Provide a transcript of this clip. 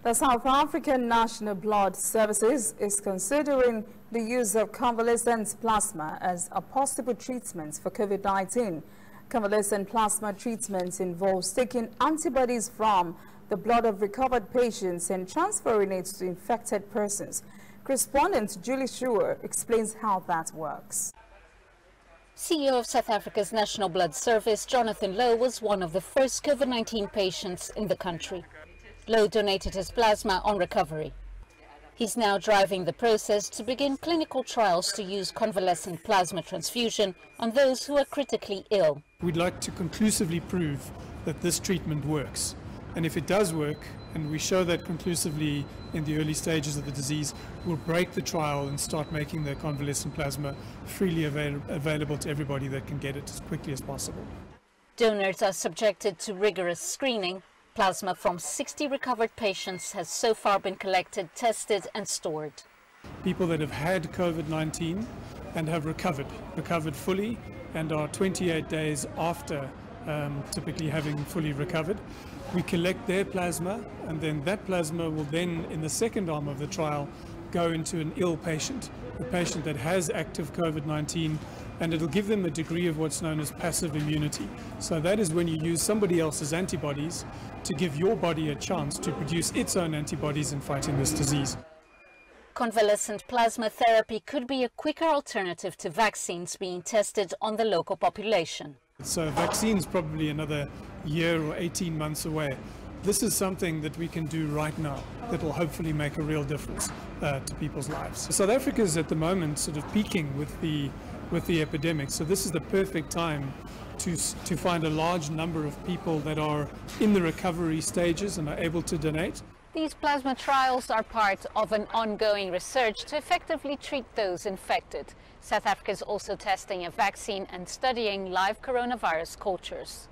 The South African National Blood Services is considering the use of convalescent plasma as a possible treatment for COVID-19. Convalescent plasma treatment involves taking antibodies from the blood of recovered patients and transferring it to infected persons. Correspondent Julie Schuer explains how that works. CEO of South Africa's National Blood Service, Jonathan Lowe, was one of the first COVID-19 patients in the country. Lowe donated his plasma on recovery. He's now driving the process to begin clinical trials to use convalescent plasma transfusion on those who are critically ill. We'd like to conclusively prove that this treatment works. And if it does work, and we show that conclusively in the early stages of the disease, we'll break the trial and start making the convalescent plasma freely available to everybody that can get it as quickly as possible. Donors are subjected to rigorous screening. Plasma from 60 recovered patients has so far been collected, tested and stored. People that have had COVID-19 and have recovered fully and are 28 days after typically having fully recovered. We collect their plasma, and then that plasma will then, in the second arm of the trial, go into an ill patient, a patient that has active COVID-19, and it'll give them a degree of what's known as passive immunity. So that is when you use somebody else's antibodies to give your body a chance to produce its own antibodies in fighting this disease. Convalescent plasma therapy could be a quicker alternative to vaccines being tested on the local population. So vaccine is probably another year or 18 months away. This is something that we can do right now that will hopefully make a real difference to people's lives. South Africa is at the moment sort of peaking with the epidemic, so this is the perfect time to find a large number of people that are in the recovery stages and are able to donate. These plasma trials are part of an ongoing research to effectively treat those infected. South Africa is also testing a vaccine and studying live coronavirus cultures.